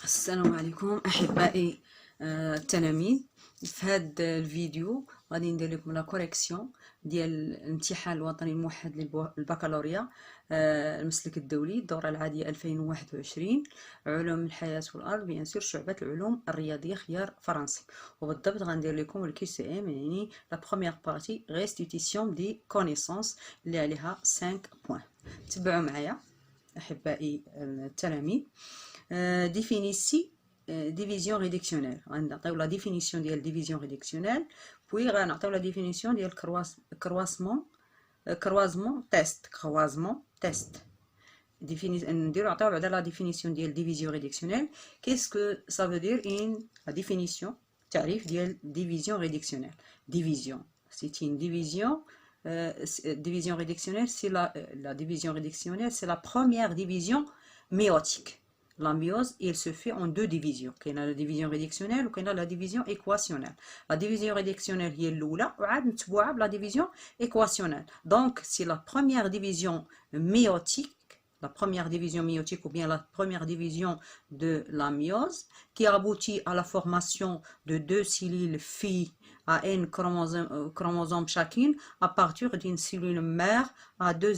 السلام عليكم احبائي التلاميذ. في هذا الفيديو غادي ندير لكم لا كوريكسيون ديال الامتحان الوطني الموحد للبكالوريا المسلك الدولي الدوره العاديه 2021 علوم الحياه والارض بيان سور شعبه العلوم الرياضيه خيار فرنسي. وبالضبط غندير لكم الكي سي ام يعني لا بروميير بارتي ريستيتيسيون دي كونيسونس اللي عليها 5 بوين. تبعوا معايا احبائي التلاميذ. ديفيزيون ريدكسيونيل غنعطيو لا ديفينيسيون ديال ديفيزيون ريدكسيونيل، بوي غنعطيو لا ديفينيسيون ديال كروازمون تيست نديرو نعطيو بعدا لا ديفينيسيون ديال ديفيزيون ريدكسيونيل. كيسكو سا فو دير ان لا ديفينيسيون تعريف ديال ديفيزيون ريدكسيونيل. ديفيزيون سي une division. Division rédactionnelle, c'est la division rédactionnelle, c'est la première division méiotique. La méiose, il se fait en deux divisions. Il y a la division rédactionnelle ou la division équationnelle. La division rédactionnelle est l'oula, ou la division équationnelle. Donc, c'est la première division méiotique, ou bien la première division de la méiose, qui aboutit à la formation de deux cellules filles à un chromosome chacune à partir d'une cellule mère à deux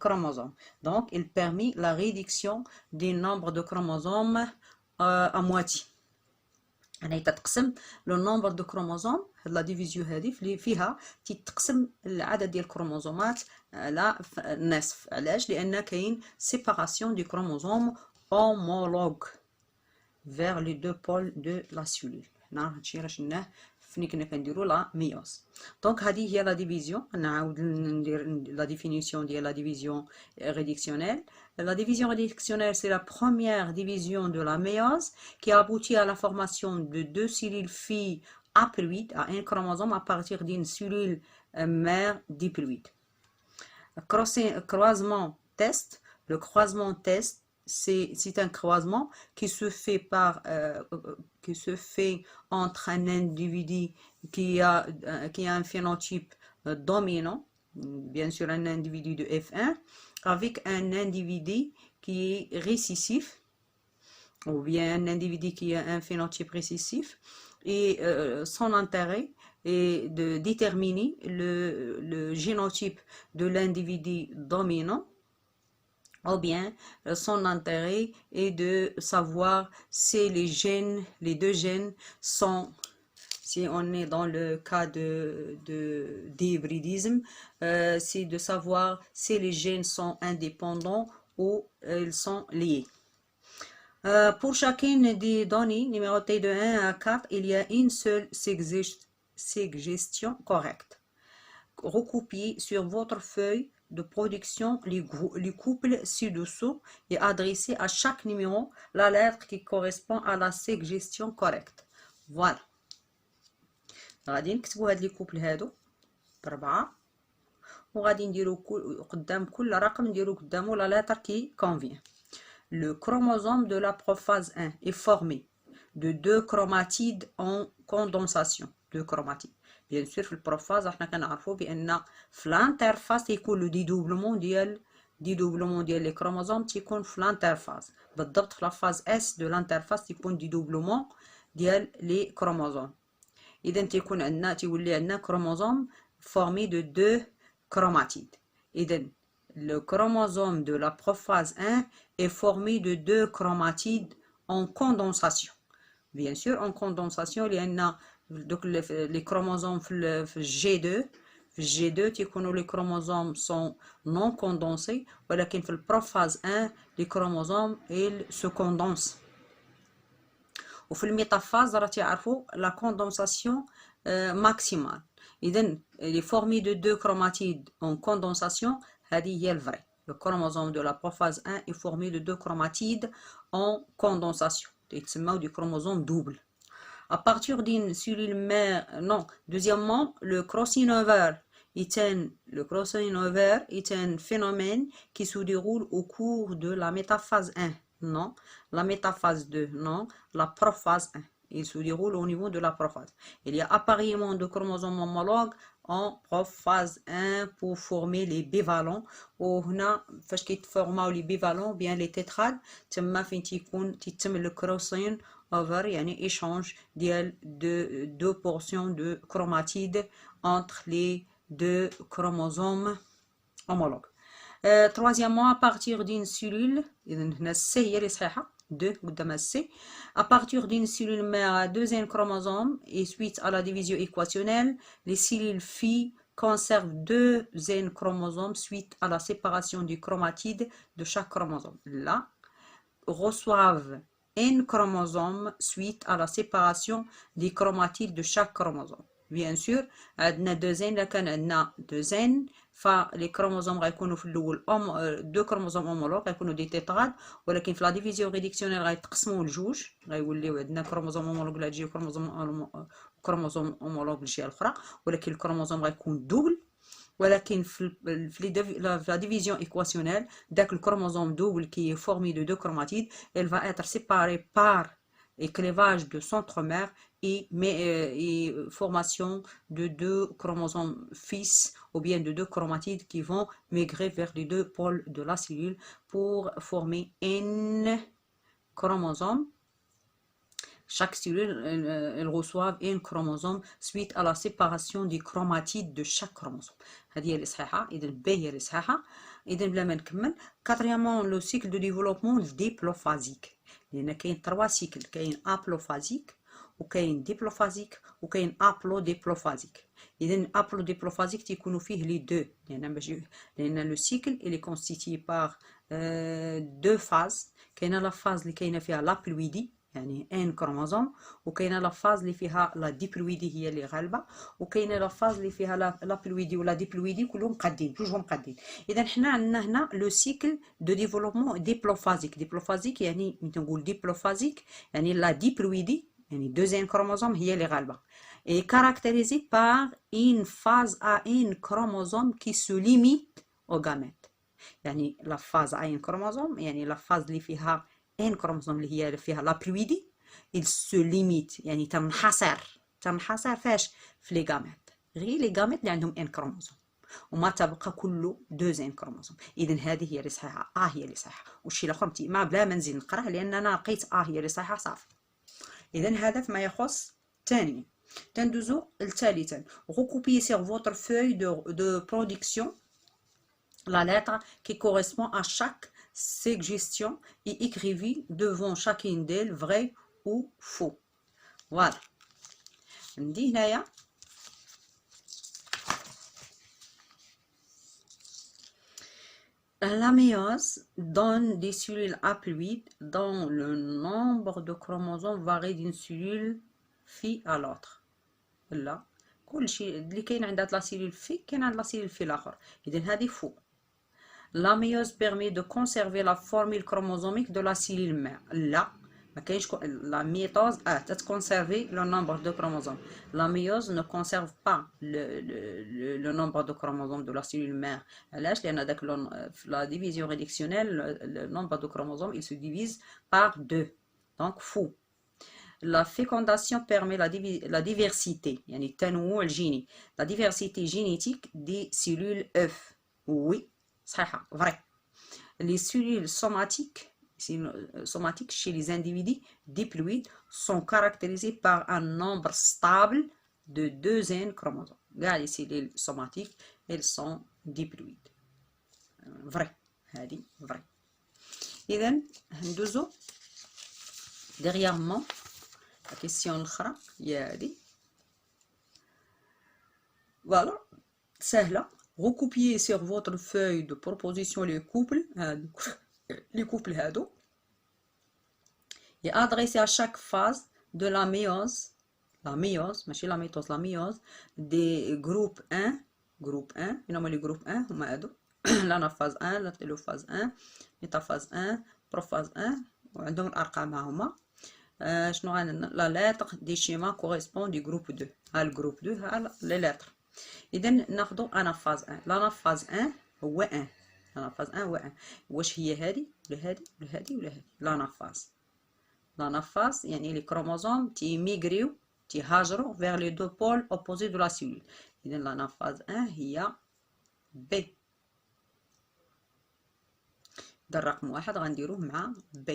chromosomes. Donc, il permet la réduction du nombre de chromosomes à moitié. يعني تتقسم لو نومبر دو كروموزوم. هاد لا ديفيزيون هادي اللي فيها تتقسم العدد ديال الكروموزومات على النصف. علاش؟ لان كاين سيباراسيون دي كروموزوم homologue vers les deux pôles de la cellule. هنا هادشي راه شفناه فين كنا كنديرو لا ميوز. دونك هذه هي لا ديفيزيون. نعاود ندير لا ديفينيسيون ديال لا ديفيزيون rédactionnelle. La division rédactionnelle, c'est la première division de la méiose qui aboutit à la formation de deux cellules filles haploïdes à un chromosome à partir d'une cellule mère diploïde. Croisement test. Le croisement test, c'est un croisement qui se fait entre un individu qui a un phénotype dominant, bien sûr un individu de F1, avec un individu qui est récessif, ou bien un individu qui a un phénotype récessif, et son intérêt est de déterminer le génotype de l'individu dominant, ou bien son intérêt est de savoir si les deux gènes sont, si on est dans le cas d'hybridisme, c'est de savoir si les gènes sont indépendants ou ils sont liés. Pour chacune des données numérotées de 1 à 4, il y a une seule suggestion correcte. Recopiez sur votre feuille de production les couples ci-dessous et adressez à chaque numéro la lettre qui correspond à la suggestion correcte. Voilà. غادي نكتبوا هاد لي كوبل هادو بربعة، وغادي نديرو قدام كل رقم نديرو قدامو لا لاتر كي كونفيان. Le chromosome de la prophase 1 est formé de deux chromatides en condensation. Deux chromatides. Bien sûr في البروفاز احنا كنعرفوا بان في الانترفاس يكون لو ديدوبلومون ديال لي كروموزوم تيكون في الانترفاز. بالضبط في لافاز اس دو الانترفاس تيكون ديدوبلومون ديال لي كروموزوم. اذا تيولي عندنا كروموزوم formé de deux chromatides. اذا le chromosome de la prophase 1 est formé de deux chromatides en condensation. Bien sûr en condensation لان دوك les chromosomes في G2 تيكونوا les chromosomes sont non condensés، ولكن في البروفاز 1 les chromosomes ils se condensent. وفي الميتافاز راه تعرفوا la condensation maximale. إذا les formés de deux chromatides en condensation هذه هي الفري. Le chromosome de la prophase 1 est formé de deux chromatides en condensation. يتسموا du chromosome double. À partir d'une cellule mère, non. Deuxièmement, le crossing-over est un phénomène qui se déroule au cours de la métaphase 1. Non. La métaphase 2. Non. La prophase 1. il se déroule au niveau de la prophase. Il y a appareillement de chromosomes homologues en prophase 1 pour former les bivalents. وهنا فاش كيتفورماو لي بيفالون بيان لي تيتراد تما فين تيتم الكروسين اوفر يعني échange ديال deux portions de chromatide entre les deux chromosomes homologues. Troisièmement, à partir d'une cellule, à partir d'une cellule mère à deuxième chromosome et suite à la division équationnelle, les cellules filles conservent deux N chromosomes suite à la séparation du chromatide de chaque chromosome. Là, reçoivent N chromosomes suite à la séparation des chromatides de chaque chromosome. Bien sûr, عندنا deux N, لكن عندنا deux N, فلي كروموزوم غيكونوا في الاول دو كروموزوم اومولوج غيكونوا دي تيتراد، ولكن في لا ديفيزيون ريديكسيونيل غيتقسموا لجوج، غيوليو عندنا كروموزوم اومولوج لهاد الجهه وكروموزوم اومولوج للجهه الاخرى، ولكن الكروموزوم غيكون دوبل. ولكن في la division équationnelle, dès que le chromosome double qui est formé de deux chromatides, elle va être séparée par clivage de centromère et formation de deux chromosomes fils ou bien de deux chromatides qui vont migrer vers les deux pôles de la cellule pour former N chromosomes. Chaque cellule elle reçoit un chromosome suite à la séparation des chromatides de chaque chromosome. هذه هي اللي صحيحة. إذا ب هي اللي صحيحة. إذا بلا ما نكمل. Quatrièmement, le cycle de développement diplophagique. لأن كاين 3 cycles. كاين aplophasique وكاين ديبلوفازيك وكاين ابلوديبلوفازيك. إذا ابلوديبلوفازيك تيكونوا فيه لي دو، لأن لو سيكل إلي كونستيتيي باغ دو فاز. كاينة لا فاز اللي كاينة فيها لابلويدي يعني ان كروموزوم، وكاينه لا فاز اللي فيها لا ديبلويدي هي اللي غالبه، وكاينه لا فاز اللي فيها لابلويدي ولا ديبلويدي كلهم قادين جوجهم قادين. اذا حنا عندنا هنا لو سيكل دو ديفلوبمون ديبلوفازيك. ديبلوفازيك يعني ملي تنقول ديبلوفازيك يعني لا ديبلويدي يعني دوزيام كروموزوم هي اللي غالبه، et caractérisé par une phase à un chromosome qui se limite au gamète. يعني لا فاز à un chromosome يعني لا فاز اللي فيها ان كروموسوم اللي هي فيها لابلويدي il se limite يعني تنحصر فاش في لي غاميت، غير لي غاميت اللي عندهم ان كروموسوم وما تبقى كله دوز ان كروموسوم. اذا هذه هي اللي صحيحه، هي اللي صحيحه، والشيء الاخر ما بلا ما نزيد نقراه لان انا لقيت هي اللي صحيحه صافي. اذا هذا فيما يخص ثانيا. تندوزو لثالثا. recopier sur votre feuille de production la lettre qui correspond à chaque suggestion et écrivez devant chacune d'elles vrai ou faux. Voilà. ندي هنايا la méiose donne des cellules haploïdes dont le nombre de chromosomes varie d'une cellule fille à l'autre. لا كلشي اللي كاين عندها لا سيلول في كاين عند لا سيلول في الاخر. اذا هذه فو. La méiose permet de conserver la formule chromosomique de la cellule mère. Là, la mitose a conserver le nombre de chromosomes. La méiose ne conserve pas le nombre de chromosomes de la cellule mère. La division réductionnelle, le nombre de chromosomes, il se divise par 2. Donc, fou. La fécondation permet la diversité, la diversité génétique des cellules œufs. Oui. Vrai. Les cellules somatiques chez les individus diploïdes sont caractérisées par un nombre stable de 2 N chromosomes. Les cellules somatiques, elles sont diploïdes. Vrai. Vrai. Et then, derrière la question l'autre, voilà, c'est là. Recopiez sur votre feuille de proposition les couples هادو et adressez à chaque phase de la méiose ماشي la mitose, la méiose des groupes 1 فين هما لي جروب 1 هما هادو لا phase 1 لا phase 1 métaphase 1 prophase 1 وعندهم الارقام هما شنو عندنا la lettre des schémas correspond du groupe 2. ها الجروب 2 ها les lettres. إذا ناخدو أنافاز 1. الأنافاز 1 هو 1. الأنافاز 1 هو 1. واش هي هادي ولا هادي ولا هادي ولا هادي؟ الأنافاز l'anaphase, يعني les chromosomes تيميغريو تيهاجروا vers les deux pôles opposés de la cellule. إذا l'anaphase 1 هي B. ده الرقم 1 غنديروه مع B.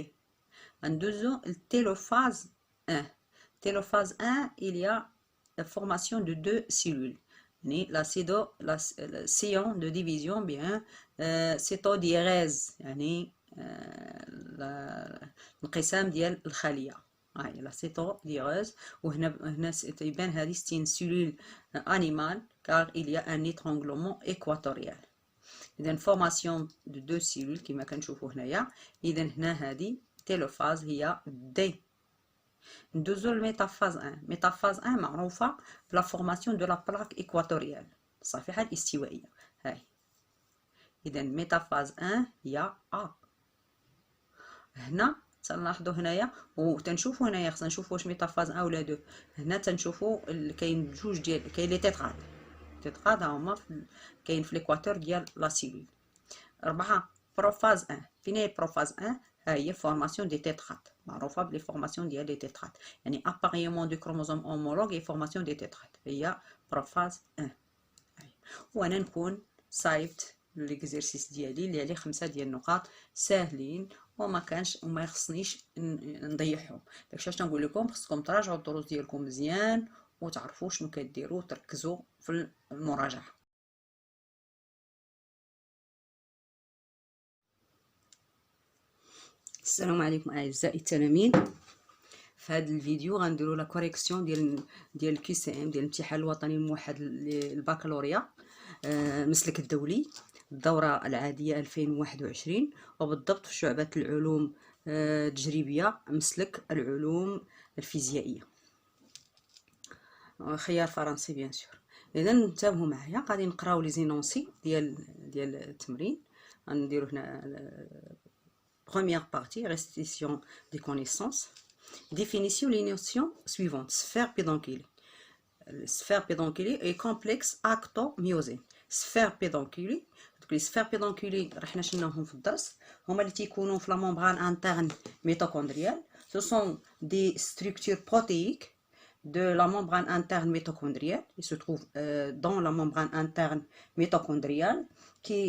غندوزو التيلوفاز 1. Télophase 1, il y a la formation de deux cellules. La sillon de division bien cétodiérèse يعني الانقسام ديال الخلية. هاي لا cétodiérèse. وهنا تيبان هذه ستين سيلول animal car il y a un étranglement équatorial. إذا formation de deux cellules كما كنشوفوا هنايا. إذا هنا هذه télophase هي D. ندوزو الميتافاز 1. ميتافاز 1 معروفة بلا فورماسيون دو لا بلاك إكواتوريال الصفيحة الاستوائية. هاي إذا ميتافاز 1 هي A. هنا تنلاحظوا هنايا وتنشوفوا هنايا خصنا نشوفوا واش ميتافاز 1 ولا 2. هنا تنشوفوا كاين جوج ديال كاين لي تيتراد. التيتراد هما كاين في ليكواتور ديال لا سيلول. 4 بروفاز 1. فين هي بروفاز 1؟ هي فورماسيون دي تيترات معروفه بلي فورماسيون ديال لي تيترات يعني اباريمون دو كروموزوم اومولوج هي فورماسيون دي تيترات هي بروفاز 1. وانا نكون صايبت ليكزيرسيس ديالي اللي عليه 5 ديال النقاط ساهلين وما يخصنيش نضيعهم. داكشي علاش تنقول لكم خصكم تراجعوا الدروس ديالكم مزيان وتعرفوا شنو كديروا وتركزوا في المراجعه. السلام عليكم اعزائي التلاميذ. في هذا الفيديو غنديروا لا كوريكسيون ديال الكي سي ام ديال الامتحان الوطني الموحد للبكالوريا مسلك الدولي الدوره العاديه 2021 وبالضبط في شعبه العلوم التجريبيه مسلك العلوم الفيزيائيه خيار فرنسي بيان سور. اذا انتبهوا معايا غادي نقراو لي زينونسي ديال التمرين. غنديروا هنا première partie, restitution des connaissances. Définition les notions suivantes. Sphère pédonculée. Sphère pédonculée est complexe actomyosine. Sphère pédonculée. Les sphères pédonculées, رحنا شناهم في الدرس هما اللي تيكونوا في la membrane interne mitochondriale. Ce sont des structures protéiques de la membrane interne mitochondriale. Ils se trouvent dans la membrane interne mitochondriale qui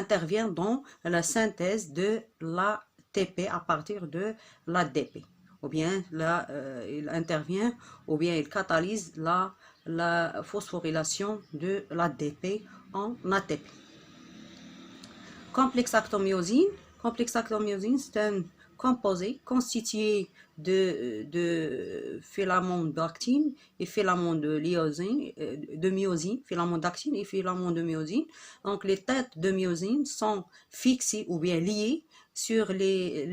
intervient dans la synthèse de l'ATP à partir de l'ADP. Ou bien il intervient, ou bien il catalyse la phosphorylation de l'ADP en ATP. Complexe actomyosine. Complexe actomyosine, c'est un composé constitué de filaments d'actine et filaments de myosine, filaments d'actine et filaments de myosine. Donc les têtes de myosine sont fixées ou bien liées sur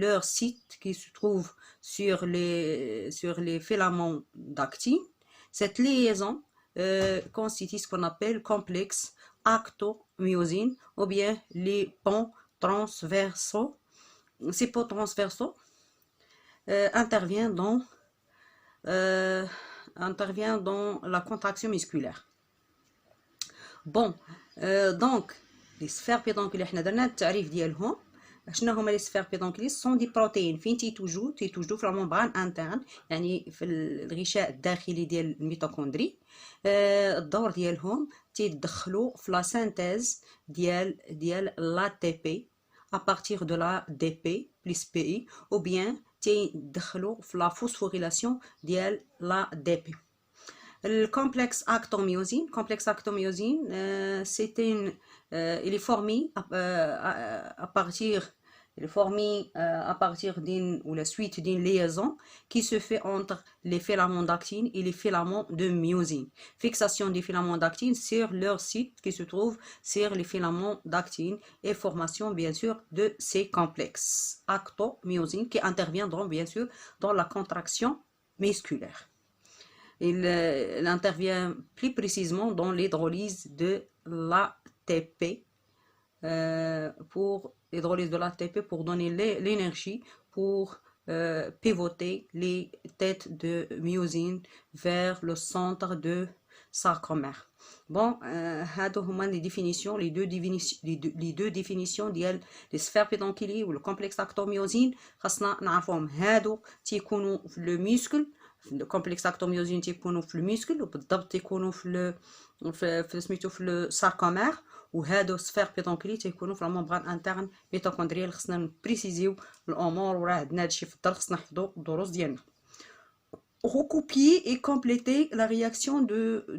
leurs sites qui se trouvent sur les filaments d'actine. Cette liaison constitue ce qu'on appelle complexe actomyosine ou bien les ponts transversaux. Ces ponts transversaux intervient dans la contraction musculaire. Bon, donc les sphères pédonculées حنا درنا التعريف ديالهم. شنو هما لي سفير بيدونكلي؟ سون دي بروتين فين تيتوجدوا في لا ممبران انترن يعني في الغشاء الداخلي ديال الميتوكوندري. الدور ديالهم تيدخلوا في لا سينتيز ديال لا تي بي à partir de la DP plus PI ou bien تيدخلوا في la phosphorylation ديال la DP. Le complexe actomyosine, il est formé à partir d'une ou la suite d'une liaison qui se fait entre les filaments d'actine et les filaments de myosine. Fixation des filaments d'actine sur leur site qui se trouve sur les filaments d'actine et formation bien sûr de ces complexes actomyosine qui intervient donc bien sûr dans la contraction musculaire. Il intervient plus précisément dans l'hydrolyse de l'ATP pour donner l'énergie pour pivoter les têtes de myosine vers le centre sarcomère. Bon, هادو هما لي ديفينيسيون لي دو ديفينيسيون ديال لي سفير بيدونكيلي و الكومبلكس اكتوميوزين. خاصنا نعرفوهم. هادو تيكونوا في لو ميسكل، الكومبلكس اكتوميوزين تيكونوا في الميسكل، وبالضبط تيكونوا في سميتو في الساركومير. وهادو سفير بيدونكيلي تيكونوا في الممبران انترن ميتوكوندريال. خصنا نبريسيزيو الامور، وراه عندنا هادشي في الدرس، خصنا نحفظوا الدروس ديالنا. Recopier et compléter la réaction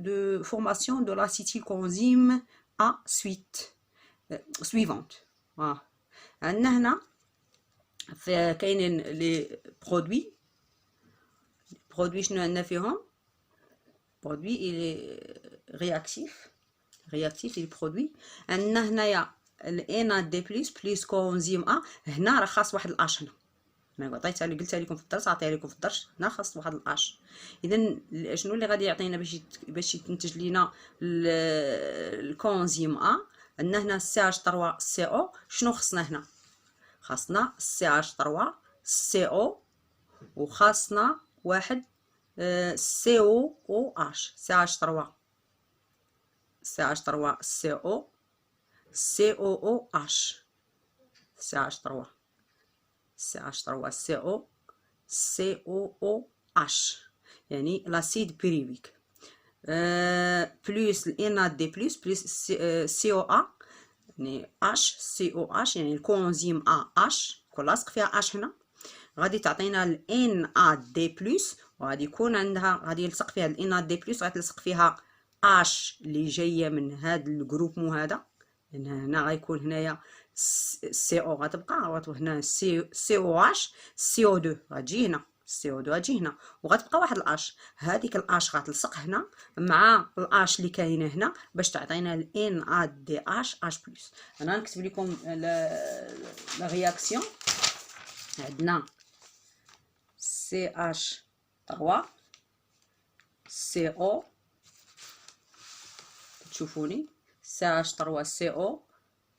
de formation de l'acétylcoenzyme A suivante. Voilà. عندنا هنا كاينين لي برودوي. شنو عندنا فيهم؟ برودوي إلي رياكتيف لي برودوي. عندنا هنايا الان دي بلس كونزيم ا. هنا راه خاص واحد الاش. هنا ما عطيتها اللي قلتها لكم في الدرس، عطيها لكم في الدرس. هنا خاص واحد الاش. اذا شنو اللي غادي يعطينا باش يتنتج لينا الكونزيم ا؟ عندنا هنا سي اش 3 سي او. شنو خصنا هنا؟ خاصنا سي اش 3 سي او، وخاصنا واحد سي او او اش. سي اش 3 سي اش 3 سي او سي او او اش. سي اش 3 سي اش 3 سي او سي او او اش، يعني لاسيد بيريفيك. بلس الانات دي بلس سي او ا، يعني اش سي او اش، يعني الكونزيم ا اش كون لاصق فيها اش. هنا غادي تعطينا الان ا دي بلس، وغادي يكون عندها غادي يلصق فيها الانات دي بلس، غتلصق فيها اش اللي جايه من هذا الجروب مو هذا. لان هنا غيكون هنايا سي او غتبقى، هنا سي او اش سي او 2 غتجي هنا، سي او 2 غتجي هنا، وغتبقى واحد الاش. هذيك الاش غتلصق هنا مع الاش اللي كاينه هنا باش تعطينا الان ا دي اش اش بلس. انا نكتب لكم لا رياكسيون. عندنا سي اش 3 سي او، تشوفوني سي اش 3 سي او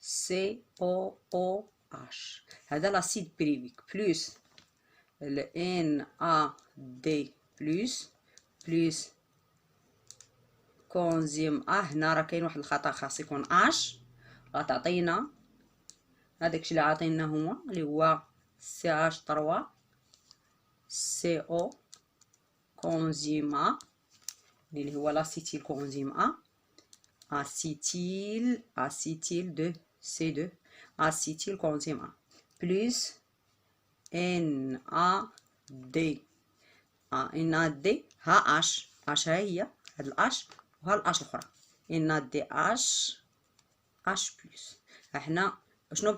سي او او اش. هذا لاسيد بريفيك بلس الان ا دي بلس كونزيم ا. هنا راه كاين واحد الخطا، خاص يكون اش. غتعطينا هذاك اللي عاطينا هو اللي هو سي اش 3 سي او كونزيم ا، اللي هو لاسيتيل كونزيم ا. acétyl de C2 acétyl coenzyme A plus NAD NAD ها H ها هي هاد الأش وها الأش الأخرى NADH H بلس. حنا شنو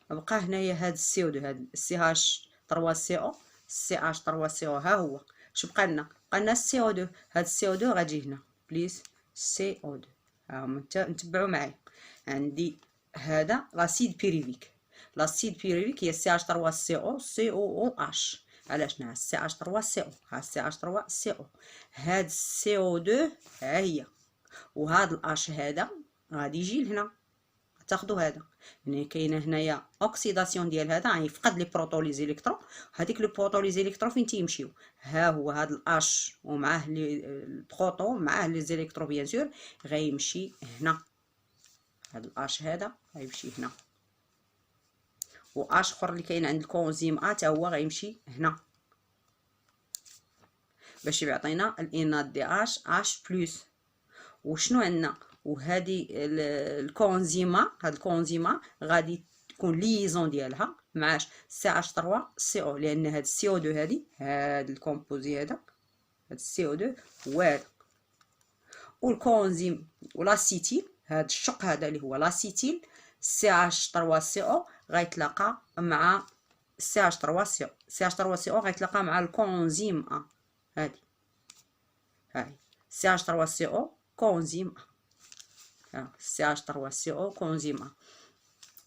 بقى هنايا هاد CO2 هاد CH3CO CH3CO ها هو. شو بقى لنا؟ بقى لنا CO2. هاد CO2 غتجي هنا بليس CO2. نتبعوا معايا. عندي هذا لاسيد بيريفيك. لاسيد بيريفيك هي سي اش 3 سي او سي او او اش. علاش نعس سي اش 3 سي او؟ ها سي اش 3 سي او. هاد سي او 2 ها هي، وهاد الاش هذا غادي يجي لهنا. تاخذوا هذا، يعني كاينه هنايا اوكسيداسيون ديال هذا، غيفقد لي بروتون لي زيليكترون. هذيك لي بروتون لي زيليكترون فين تيمشيو؟ ها هو هذا الاش ومعاه لي البروتون معاه لي زيليكترون بيان سور غيمشي هنا. هذا الاش هذا غيمشي هنا، واش اخر اللي كاين عند الكونزيم ا حتى هو غيمشي هنا باش يعطينا الانات دي اش اش بلس. وشنو عندنا؟ وهذه الكونزيما، هاد الكونزيما غادي تكون ليزون ديالها مع سي اش 3 سي او، لان هاد السي او 2 هاد الكومبوزي هذا هاد السي او 2 هو هذا. والكونزيم والاسيتيل، هاد الشق هذا اللي هو لاسيتيل سي اش 3 سي او غيتلاقى مع سي اش 3 سي او. سي اش 3 سي او غيتلاقى مع الكونزيم ا. هادي هاي سي اش 3 سي او كونزيم ا، سي اش 3 سي او كونزيم ا.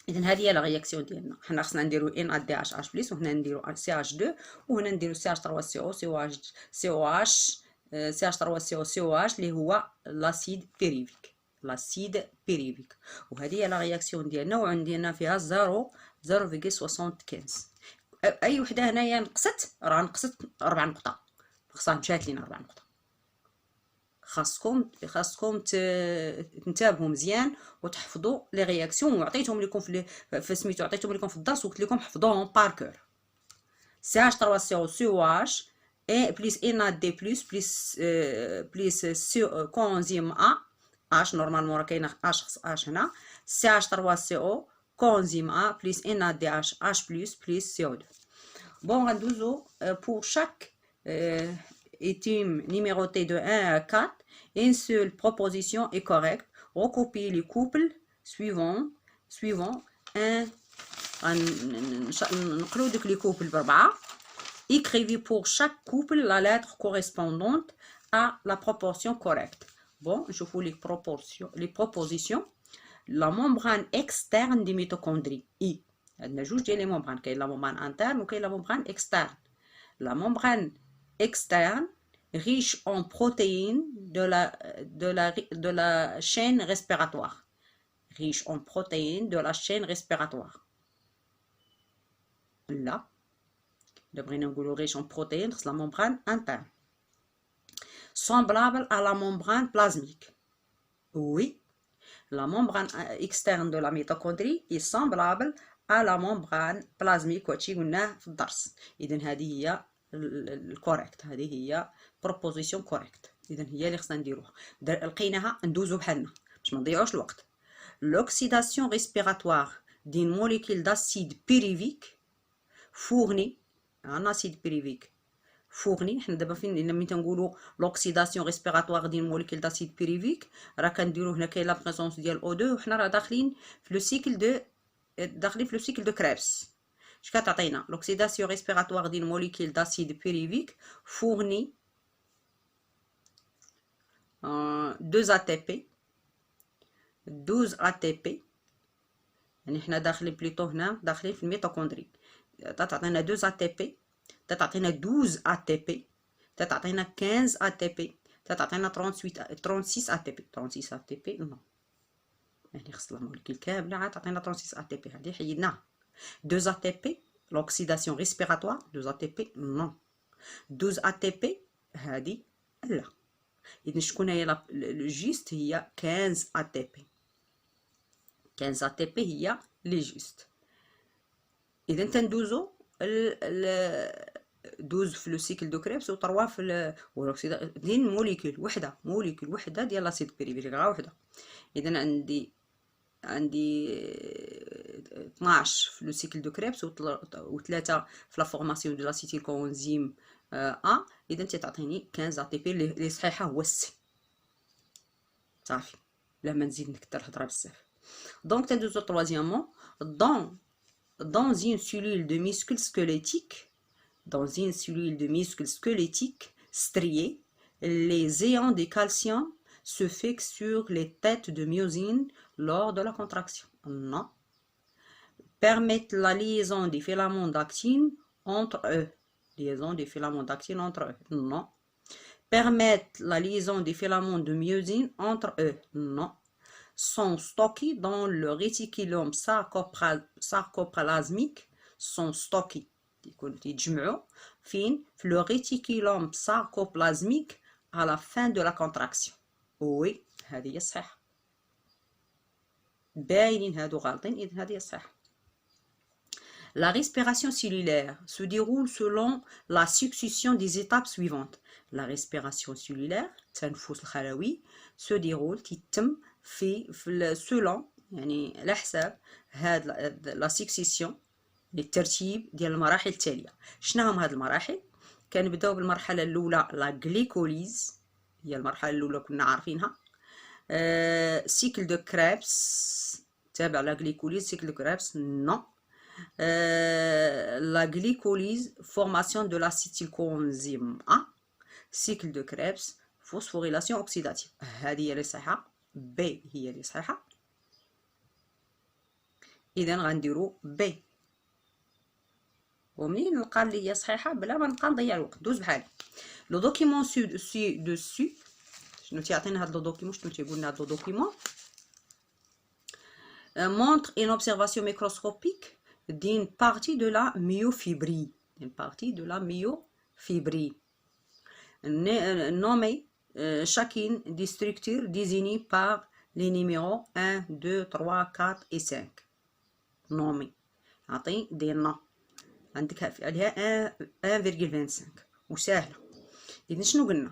اذا هذه هي لا رياكسيون ديالنا. حنا خصنا نديرو ان ا دي اش اش بلس، وهنا نديرو سي اش 2، وهنا نديرو سي اش 3 سي او سي او اش سي او اش سي اش 3 سي او سي او اش اللي هو لاسيد بيريفيك. لاسيد بيريفيك. وهذه هي لا رياكسيون ديالنا، وعندنا فيها 0.75. اي وحده هنايا نقصت، راه نقصت 4 نقطه، خصها مشات لينا 4 نقطه. خاصكم تنتبهوا مزيان وتحفظوا لي رياكسيون، وعطيتهم لكم في سميتو، عطيتهم لكم في الدرس وقلت لكم حفظوهم باركور. CH 3CO COH et plus NAD plus coenzyme A H نورمالمون راه كاينه H هنا CH 3CO coenzyme A plus NADH H plus CO2. Bon, غندوزو pour chaque étym numéroté de 1 à 4, une seule proposition est correcte. Recopiez les couples suivants. نقلو دوك لي كوبل بربعة. Écrivez pour chaque couple la lettre correspondante à la proportion correcte. Bon, je vous les propositions. La membrane externe des mitochondries. I. عندنا جوج ديال لي ممبران، كاين لا ممبران interne وكاين لا ممبران externe. La membrane externe riche en protéines de la chaîne respiratoire. Riche en protéines de la chaîne respiratoire. Là, riche en protéines, c'est la membrane interne. Semblable à la membrane plasmique. Oui, la membrane externe de la mitochondrie est semblable à la membrane plasmique. وهادشي قلناه في الدرس. إذا هذه هي الكوريكت، هذه هي بروبوزيسيون كوريكت. إذا هي اللي خصنا نديروها. لقيناها ندوزو بحالنا باش ما نضيعوش الوقت. L'oxydation respiratoire d'une molécule d'acide pyruvique fournit un acide pyruvique fournit. حنا دابا فين ملي تنقولوا l'oxydation respiratoire d'une molécule d'acide pyruvique راه كنديروا هنا كاين لا بريزونس ديال O2 وحنا راه داخلين في لو سيكل دو كريبس. اش كتعطينا l'oxydation respiratoire d'une molécule d'acide pyruvique fournit 2 ATP 12 ATP. يعني حنا داخلين بليطو هنا داخلين في الميتوكوندري. تعطينا 2 ATP، تعطينا 12 ATP، تعطينا 15 ATP، تعطينا 36 ATP. 36 ATP نو، يعني خص الموليكول كامله عاد تعطينا 36 ATP. هذه حيدناها. 2 ATP l'oxydation respiratoire 2 ATP نو. 12 ATP هذه لا. إذا شكون هي جيست؟ هي 15 ATP. 15 ATP هي لي جيست. إذا تندوزو 12 في لو سيكل دو كريبس و 3 في دين موليكول وحده ديال لاسيد بيريفيك غير وحده. إذا عندي 12 في لو سيكل دو كريبس و 3 في لا فورماسيون دو لاسيتيل كوانزيم A. إذا تعطيني 15 ATP اللي صحيحه هو السي. صافي بلا ما نزيد نكثر الهضره بزاف. دونك تندوزو troisièmement dans une cellule de muscle squelettique striée, les ions de calcium se fixent sur les têtes de myosine lors de la contraction. Non. Permettent la liaison des filaments d'actine entre eux. Non. Permettent la liaison des filaments de myosine entre eux. Non. Sont stockés dans le réticulum sarcoplasmique. Sont stockés. يتجمعوا فين؟ في le réticulum sarcoplasmique à la fin de la contraction. Oui, هذه هي صحيحة. باينين هادو غالطين، إذن هذه هي صحيحة. La respiration cellulaire se déroule selon la succession des étapes suivantes. La respiration cellulaire التنفس الخلوي se déroule تتم selon يعني على حساب هاد لا سكسيسيون للترتيب ديال المراحل التالية. شنو هما هاد المراحل؟ كنبداو بالمرحلة الأولى لا غليكوليز، هي المرحلة الأولى كنا عارفينها. سيكل دو كريبس تابع لا غليكوليز. سيكل دو كريبس نو. la glycolyse, formation de l'acétylcoenzyme A. cycle de Krebs, phosphorylation oxydative. هذه هي اللي صحيحة. B هي اللي صحيحة. إذا غنديرو B. ومنين نلقى اللي هي صحيحة بلا ما نبقى نضيع الوقت دوز بحالي. لو دوكيمون دو شنو تيعطينا هاد لو دوكيمون؟ شنو تيقولنا هاد لو دوكيمون؟ montre une observation microscopique d'une partie de la myofibrie. Nommée chacune des structures désignées par les numéros 1 2 3 4 et 5 nommés. أعطي des noms. عندك عليها 1,25 وسهلة. إذن شنو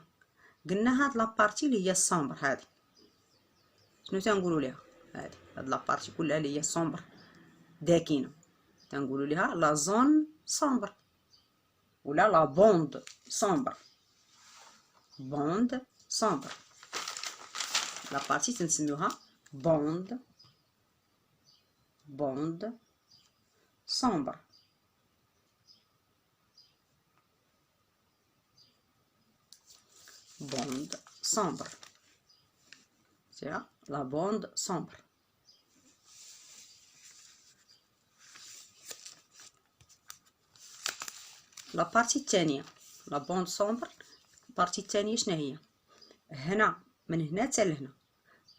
قلنا هاد لابارتي اللي هي الصامبر هادي شنو تنقولوا ليها؟ هاد لابارتي كلها اللي هي الصامبر داكنة تنقولوا ليها لا زون صامبر ولا لا بوند صامبر. بوند صامبر لابارتي تنسميوها بوند صامبر. bande sombre. C'est la bande sombre. La partie الثانية la bande sombre. البارتي الثانية شنو هي؟ هنا من هنا حتى لهنا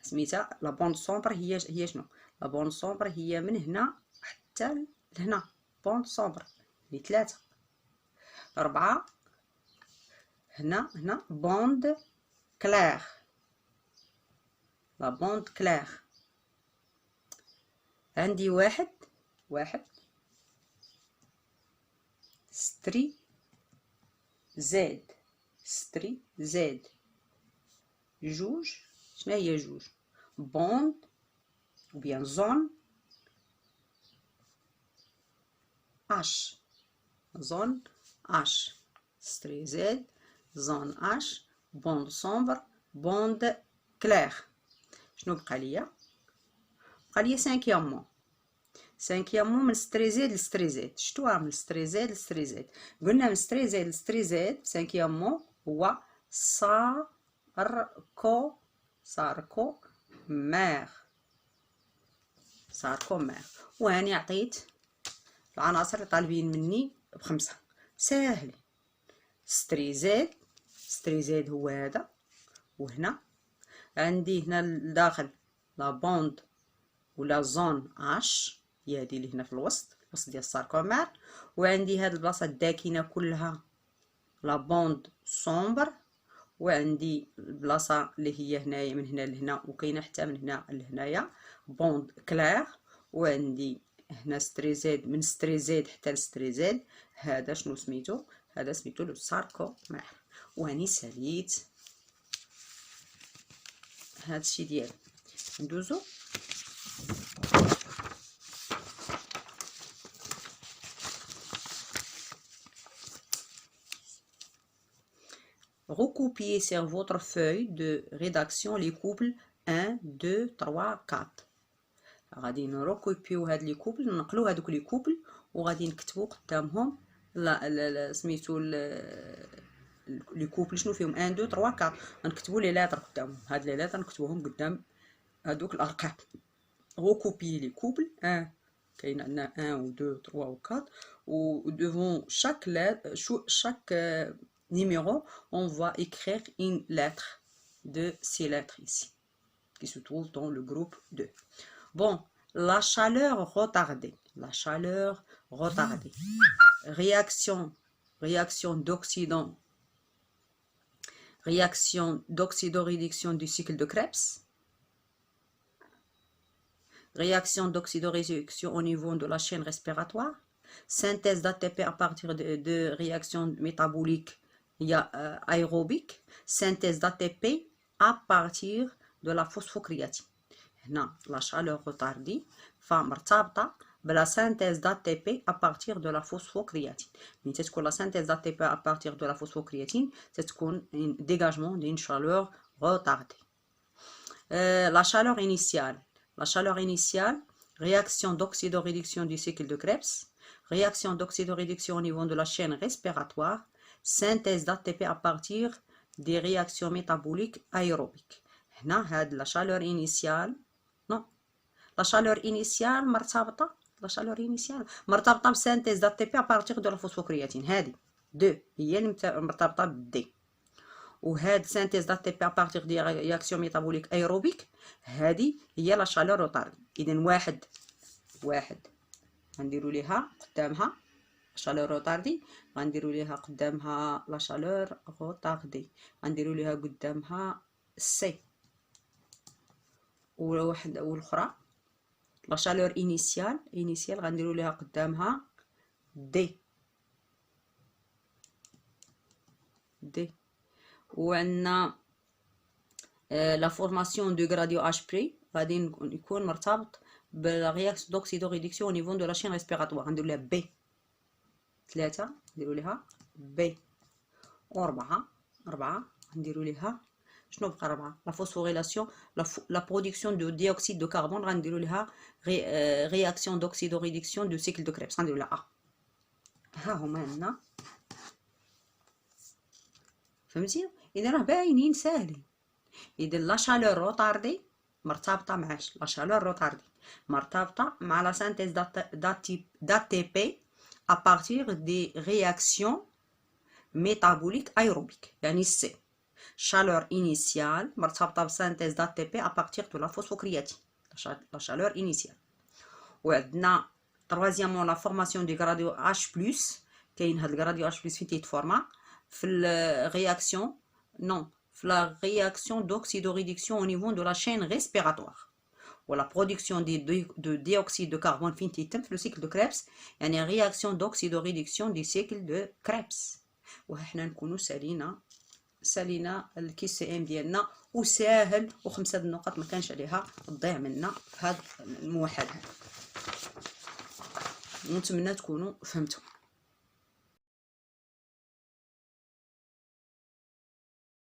سميتها لا بوند سومبر. هي شنو؟ لا بوند سومبر هي من هنا حتى لهنا بوند سومبر اللي 3 4 هنا بوند كلير. لا بوند كلير عندي واحد ستري زاد جوج. شنو هي جوج؟ بوند ou bien zone H ستري زاد زون H بوند سومبر بوند كلير. شنو بقى ليا؟ بقى ليا سانكيامون من ستري زاد لستري زاد. شتوها من ستري زاد لستري زاد؟ قلنا من ستري زاد لستري زاد سانكيامون هو ساركو مير. وهاني عطيت العناصر اللي طالبين مني ب5 ساهل. ستري زاد هو هذا. وهنا عندي هنا الداخل لا بوند ولا زون اش هي هادي اللي هنا في الوسط ديال الساركومير. وعندي هاد البلاصه الداكنه كلها لا بوند سومبر. وعندي البلاصه اللي هي هنايا من هنا لهنا وكاينه حتى من هنا لهنايا بوند كلير. وعندي هنا ستري زاد من ستري زاد حتى لستري زاد. هذا شنو سميتو؟ هذا سميتو لو ساركومير. وهاني ساليت هادشي ديالي. ندوزو recopiez sur votre feuille de rédaction les couples 1 2 3 4. غادي نروكوبيو هاد لي كوبل ننقلو هادوك لي كوبل وغادي نكتبو قدامهم لا سميتو لي كوبل شنو فيهم 1 2 3 4. غنكتبو لي لاتر قدامهم. هاد لي لاتر نكتبوهم قدام هادوك الارقام. recopier les couples 1 كاين عندنا 1 و 2 3 و 4 و devant chaque numéro on va écrire une lettre de ces lettres ici qui se trouve dans le groupe 2. Bon, la chaleur retardée. Réaction d'oxydoréduction du cycle de Krebs. Réaction d'oxydoréduction au niveau de la chaîne respiratoire. Synthèse d'ATP à partir de réactions métaboliques aérobiques. Synthèse d'ATP à partir de la phosphocréatine. هنا la chaleur retardée فمرتبطة بلا synthèse d'ATP à partir de la phosphocréatine. ملي تتكون la synthèse d'ATP à partir de la phosphocréatine تتكون dégagement d'une chaleur retardée. La chaleur initiale, réaction d'oxydoréduction du cycle de Krebs, réaction d'oxydoréduction au niveau de la chaîne respiratoire, synthèse d'ATP à partir des réactions métaboliques aérobiques. هنا هاد la chaleur initiale la chaleur initiale مرتبطة بسانتيز d'ATP à partir de la phosphocréatine. هادي 2 هي اللي مرتبطة بالدي. وهاد سانتيز d'ATP à partir des réactions métaboliques aérobiques هادي هي لا chaleur retardée. إذن واحد غنديرو ليها قدامها شالور روطاردي غنديروا ليها قدامها لا شالور روطاردي، غنديروا ليها قدامها سي. والاخرى لا شالور انيسيال غنديروا ليها قدامها دي. وعندنا لا فورماسيون دو غراديو اش بري غادي يكون مرتبط بلا رياكسيون دوكسيدو ريدكسيون او نيفو دو لا شين ريسبيراتوار، غنديروا لها بي 3 نديروا ليها بي. و4 نديروا ليها شنو بقى 4 لا فوسفوريلاسيون لا برودكسيون دو ديوكسيد دو كربون غنديروا لها رياكسيون دوكسيدو ريدكسيون دو سيكل دو كريبس، غنديروا لها ا. ها هما عندنا فهمتي؟ اذا راه باينين ساهلين. اذا لا شالور روطاردي مرتبطه مع لا شالور روطاردي مرتبطه مع لا سانتيز d'ATP à partir des réactions métaboliques aérobiques، يعني السي. chaleur initiale مرتبطه بسانتيز d'ATP à partir de la phosphocréatine، la chaleur initiale. وعندنا troisièmement la formation du gradient H+. كاين هاد الغراديو H+ فين تيتفورما في الرياكسيون في la réaction d'oxydoréduction au niveau de la chaîne respiratoire. و la production de dioxyde de carbone فين تيتم في le cycle de Krebs، يعني réaction d'oxydoréduction du cycle de Krebs. وحنا نكونوا سالينا الكيس سي ام ديالنا وساهل، و5 النقط ما كانش عليها تضيع منا في هذا الموحد. نتمنى تكونوا فهمتوا.